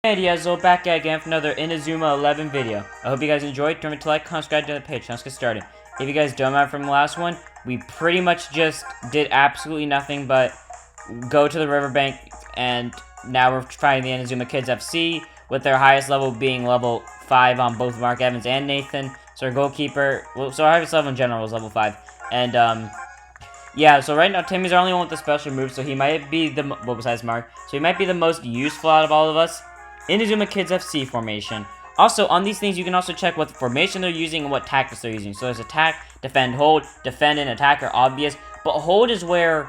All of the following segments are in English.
Ideas, so back again for another Inazuma 11 video. I hope you guys enjoyed. Remember to like, comment, subscribe to the page. Let's get started. If you guys don't remember from the last one, we pretty much just did absolutely nothing but go to the riverbank, and now we're fighting the Inazuma Kids FC, with their highest level being level 5 on both Mark Evans and Nathan. So our goalkeeper, so our highest level in general was level 5. And, yeah, so right now Timmy's our only one with the special move, so he might be the, well, besides Mark, so he might be the most useful out of all of us. Inazuma Kids FC formation. Also, on these things, you can also check what formation they're using and what tactics they're using. So there's attack, defend, hold. Defend and attack are obvious, but hold is where,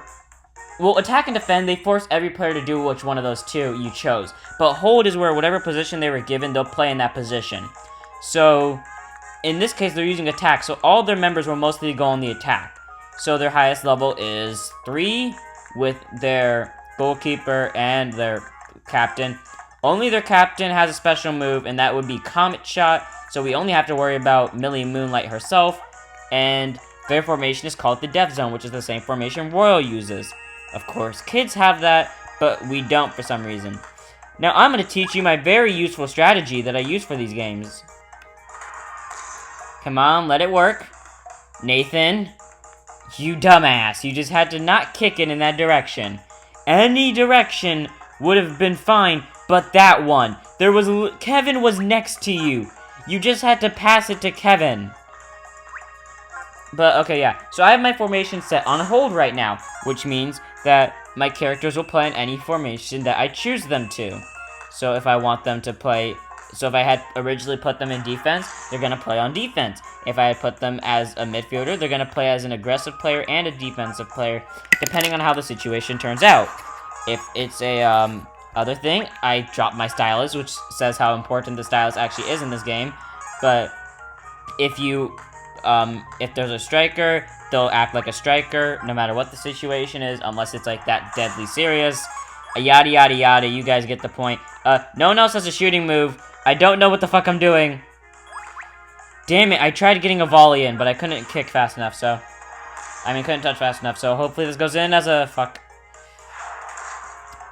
well, attack and defend, they force every player to do which one of those two you chose. But hold is where whatever position they were given, they'll play in that position. So, in this case, they're using attack, so all their members will mostly go on the attack. So their highest level is 3, with their goalkeeper and their captain. Only their captain has a special move, and that would be Comet Shot, so we only have to worry about Millie Moonlight herself, and their formation is called the Death Zone, which is the same formation Royal uses. Of course, kids have that, but we don't for some reason. Now, I'm going to teach you my very useful strategy that I use for these games. Come on, let it work. Nathan, you dumbass, you just had to not kick it in that direction. Any direction would have been fine, but that one. Kevin was next to you. You just had to pass it to Kevin. But, okay, yeah. So I have my formation set on hold right now, which means that my characters will play in any formation that I choose them to. So if I want them to play, so if I had originally put them in defense, they're going to play on defense. If I had put them as a midfielder, they're going to play as an aggressive player and a defensive player, depending on how the situation turns out. If it's a, other thing, I drop my stylus, which says how important the stylus actually is in this game. But if there's a striker, they'll act like a striker, no matter what the situation is, unless it's like that deadly serious. Yada yada yada, you guys get the point. No one else has a shooting move. I don't know what the fuck I'm doing. Damn it, I tried getting a volley in, but I couldn't kick fast enough, so. Couldn't touch fast enough, so hopefully this goes in as a fuck.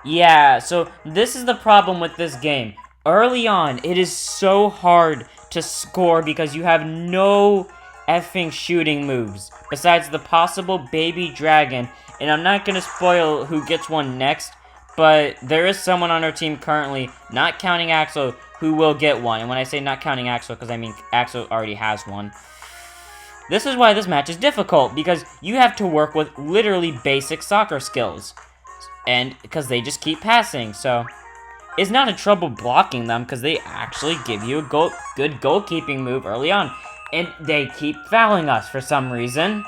Yeah, so this is the problem with this game. Early on, it is so hard to score because you have no effing shooting moves, besides the possible baby dragon, and I'm not gonna spoil who gets one next, but there is someone on our team currently, not counting Axel, who will get one. And when I say not counting Axel, because I mean Axel already has one. This is why this match is difficult, because you have to work with literally basic soccer skills. And because they just keep passing, so it's not a trouble blocking them, because they actually give you a good goalkeeping move early on. And they keep fouling us for some reason.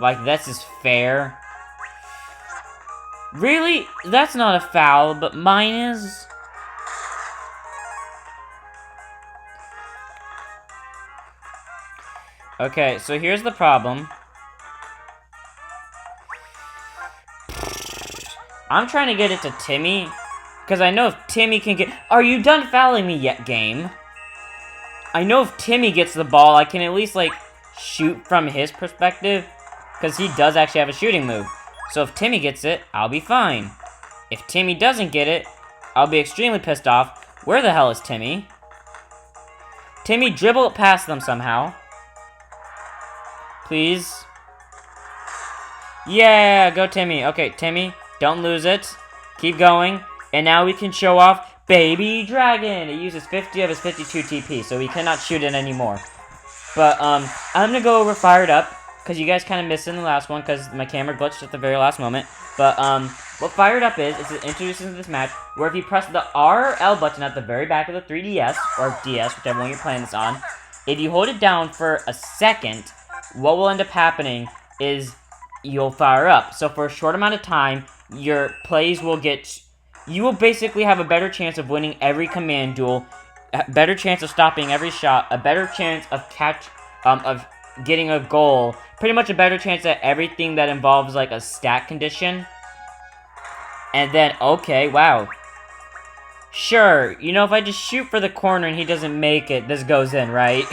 Like, this is fair. Really? That's not a foul, but mine is. Okay, so here's the problem. I'm trying to get it to Timmy, because I know if Timmy can get... Are you done fouling me yet, game? I know if Timmy gets the ball, I can at least, like, shoot from his perspective, because he does actually have a shooting move. So if Timmy gets it, I'll be fine. If Timmy doesn't get it, I'll be extremely pissed off. Where the hell is Timmy? Timmy, dribble it past them somehow. Please. Yeah, go Timmy. Okay, Timmy, don't lose it. Keep going. And now we can show off Baby Dragon. It uses 50 of his 52 TP, so we cannot shoot it anymore. But, I'm gonna go over Fired Up, because you guys kind of missed it in the last one, because my camera glitched at the very last moment. But, what Fired Up is it introduces into this match, where if you press the R or L button at the very back of the 3DS, or DS, whichever one you're playing this on, if you hold it down for a second, what will end up happening is you'll fire up. So for a short amount of time, your plays will get... You will basically have a better chance of winning every command duel, a better chance of stopping every shot, a better chance of of getting a goal, pretty much a better chance at everything that involves, like, a stat condition. And then, okay, wow. Sure, you know, if I just shoot for the corner and he doesn't make it, this goes in, right?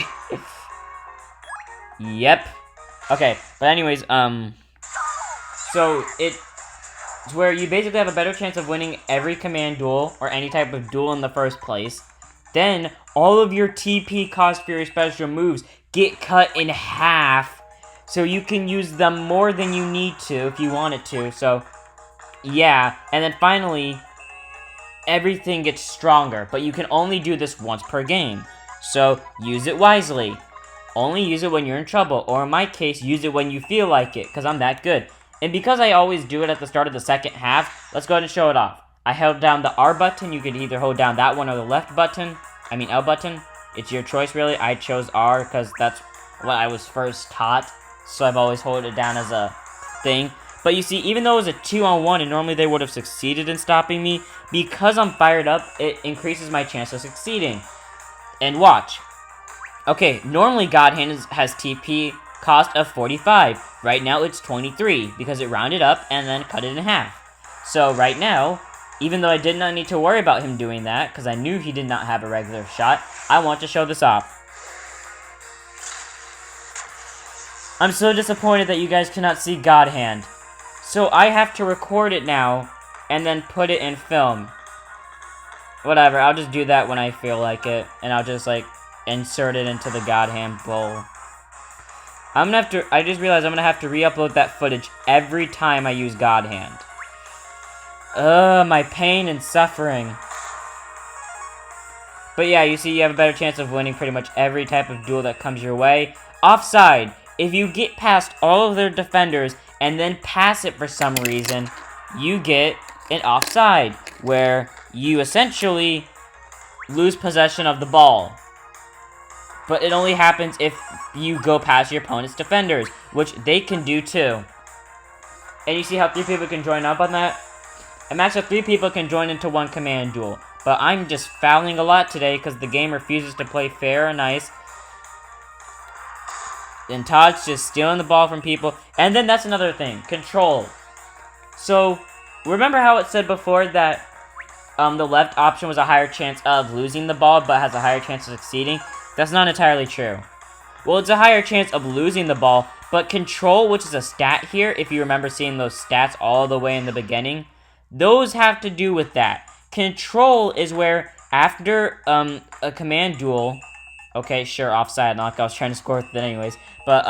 Yep. Okay, but anyways, so It's where you basically have a better chance of winning every command duel or any type of duel in the first place. Then, all of your TP cost for your special moves get cut in half, so you can use them more than you need to if you wanted to. So, yeah. And then finally, everything gets stronger, but you can only do this once per game. So, use it wisely. Only use it when you're in trouble, or in my case, use it when you feel like it, because I'm that good. And because I always do it at the start of the second half, let's go ahead and show it off. I held down the R button. You could either hold down that one or the left button. L button. It's your choice, really. I chose R because that's what I was first taught. So I've always held it down as a thing. But you see, even though it was a 2-on-1 and normally they would have succeeded in stopping me, because I'm fired up, it increases my chance of succeeding. And watch. Okay, normally God Hand has TP cost of 45. Right now it's 23 because it rounded up and then cut it in half. So right now, even though I did not need to worry about him doing that because I knew he did not have a regular shot, I want to show this off. I'm so disappointed that you guys cannot see God Hand. So I have to record it now and then put it in film. Whatever, I'll just do that when I feel like it, and I'll just like insert it into the God Hand bowl. I just realized I'm gonna have to re-upload that footage every time I use God Hand. Ugh, my pain and suffering. But yeah, you see, you have a better chance of winning pretty much every type of duel that comes your way. Offside. If you get past all of their defenders and then pass it for some reason, you get an offside, where you essentially lose possession of the ball. But it only happens if you go past your opponent's defenders, which they can do too. And you see how 3 people can join up on that? A max of 3 people can join into one command duel. But I'm just fouling a lot today because the game refuses to play fair and nice. And Todd's just stealing the ball from people. And then that's another thing. Control. So, remember how it said before that the left option was a higher chance of losing the ball, but has a higher chance of succeeding? That's not entirely true. Well, it's a higher chance of losing the ball, but control, which is a stat here, if you remember seeing those stats all the way in the beginning, those have to do with that. Control is where after a command duel, okay, sure, offside, like I was trying to score with it anyways, but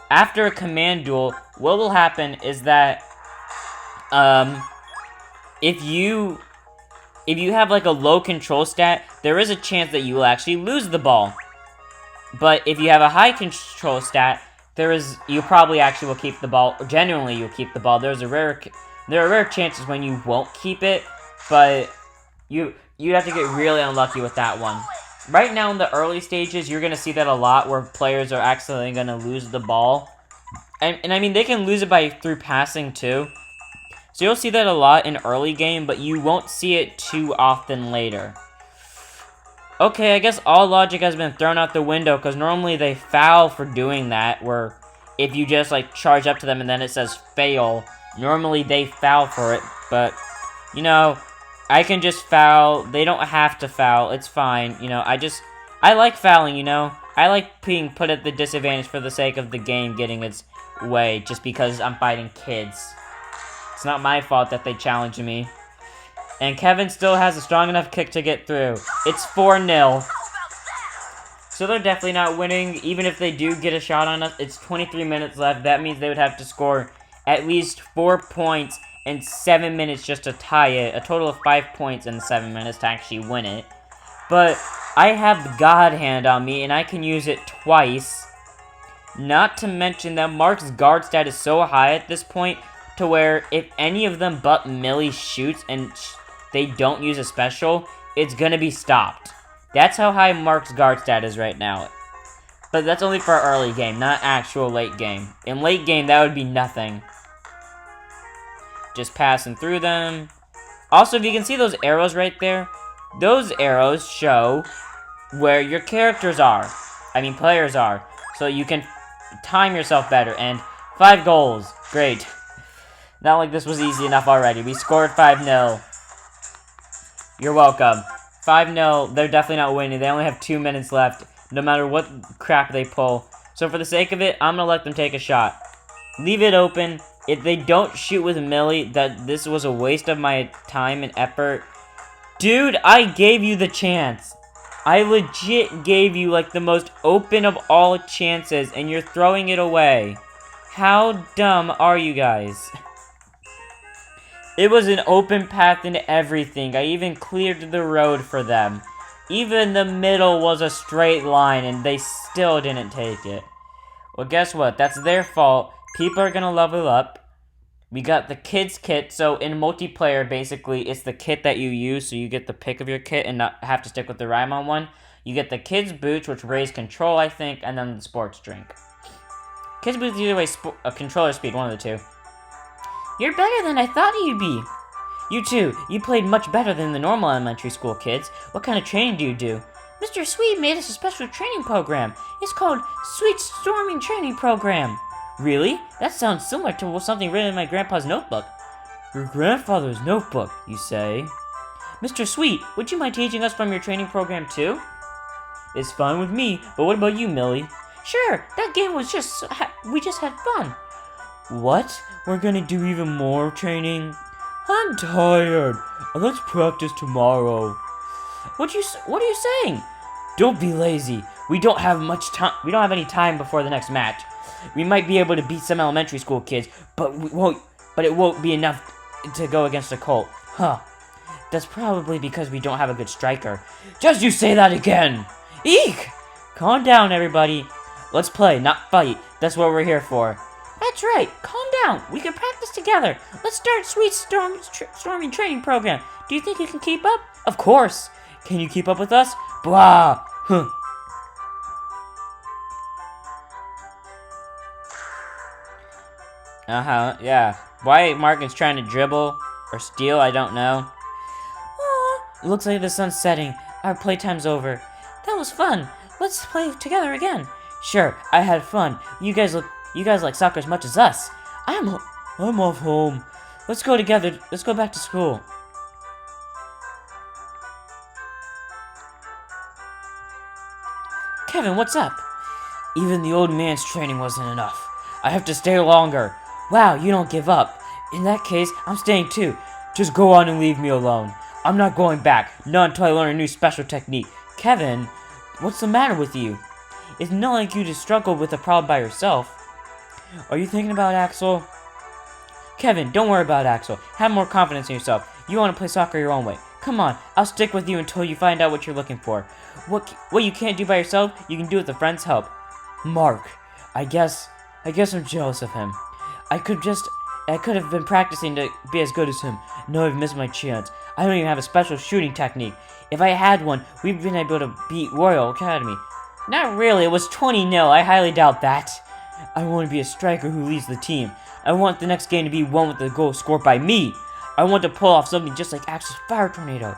after a command duel, what will happen is that if you have like a low control stat, there is a chance that you will actually lose the ball. But if you have a high control stat, you probably actually will keep the ball. Genuinely, you'll keep the ball. There are rare chances when you won't keep it, but you'd have to get really unlucky with that one. Right now in the early stages, you're gonna see that a lot, where players are accidentally gonna lose the ball, and I mean they can lose it through passing too. So you'll see that a lot in early game, but you won't see it too often later. Okay, I guess all logic has been thrown out the window, because normally they foul for doing that, where if you just, like, charge up to them and then it says fail, normally they foul for it, but, you know, I can just foul. They don't have to foul. It's fine, you know, I like fouling, you know? I like being put at the disadvantage for the sake of the game getting its way, just because I'm fighting kids. It's not my fault that they challenged me. And Kevin still has a strong enough kick to get through. It's 4-0. So they're definitely not winning. Even if they do get a shot on us, it's 23 minutes left. That means they would have to score at least 4 points in 7 minutes just to tie it. A total of 5 points in 7 minutes to actually win it. But I have the God Hand on me, and I can use it twice. Not to mention that Mark's guard stat is so high at this point, to where if any of them but Millie shoots and they don't use a special, it's gonna be stopped. That's how high Mark's guard stat is right now. But that's only for early game, not actual late game. In late game, that would be nothing. Just passing through them. Also, if you can see those arrows right there, those arrows show where your characters are. I mean, players are. So you can time yourself better. And 5 goals. Great. Not like this was easy enough already. We scored 5-0. You're welcome. 5-0. They're definitely not winning. They only have 2 minutes left, no matter what crap they pull. So for the sake of it, I'm going to let them take a shot. Leave it open. if they don't shoot with Millie, that this was a waste of my time and effort. Dude, I gave you the chance. I legit gave you, like, the most open of all chances, and you're throwing it away. How dumb are you guys? It was an open path into everything. I even cleared the road for them. Even the middle was a straight line, and they still didn't take it. Well, guess what? That's their fault. People are gonna level up. We got the kids kit, so in multiplayer, basically, it's the kit that you use, so you get the pick of your kit and not have to stick with the Raimon one. You get the kids boots, which raise control, I think, and then the sports drink. Kids boots either way, controller speed, one of the two. You're better than I thought you'd be. You too. You played much better than the normal elementary school kids. What kind of training do you do? Mr. Sweet made us a special training program. It's called Sweet Storming Training Program. Really? That sounds similar to something written in my grandpa's notebook. Your grandfather's notebook, you say? Mr. Sweet, would you mind teaching us from your training program too? It's fine with me, but what about you, Millie? Sure, that game was we just had fun. What? We're gonna do even more training? I'm tired. Let's practice tomorrow. What are you saying? Don't be lazy. We don't have much time. We don't have any time before the next match. We might be able to beat some elementary school kids, but it won't be enough to go against a Colt. Huh. That's probably because we don't have a good striker. Just you say that again! Eek! Calm down, everybody. Let's play, not fight. That's what we're here for. That's right. Calm down. We can practice together. Let's start Sweet Storming Training Program. Do you think you can keep up? Of course. Can you keep up with us? Blah. Huh. Yeah. Why Markin's trying to dribble or steal, I don't know. Looks like the sun's setting. Our playtime's over. That was fun. Let's play together again. Sure, I had fun. You guys like soccer as much as us. I'm off home. Let's go together. Let's go back to school. Kevin, what's up? Even the old man's training wasn't enough. I have to stay longer. Wow, you don't give up. In that case, I'm staying too. Just go on and leave me alone. I'm not going back. Not until I learn a new special technique. Kevin, what's the matter with you? It's not like you just struggled with a problem by yourself. Are you thinking about Axel? Kevin, don't worry about Axel. Have more confidence in yourself. You want to play soccer your own way. Come on, I'll stick with you until you find out what you're looking for. What you can't do by yourself, you can do with a friend's help. Mark, I guess I'm jealous of him. I could have been practicing to be as good as him. No, I've missed my chance. I don't even have a special shooting technique. If I had one, we'd been able to beat Royal Academy. Not really, it was 20-0. I highly doubt that. I want to be a striker who leads the team. I want the next game to be one with the goal scored by me. I want to pull off something just like Axel's Fire Tornado.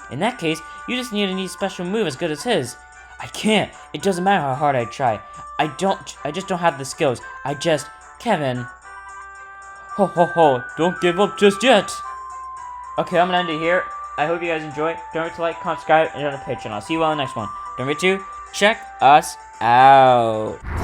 In that case, you just need a special move as good as his. I can't. It doesn't matter how hard I try. I just don't have the skills. Kevin. Ho ho ho, don't give up just yet. Okay, I'm gonna end it here. I hope you guys enjoy. Don't forget to like, comment, subscribe, and join the Patreon. I'll see you all in the next one. Don't forget to check us out.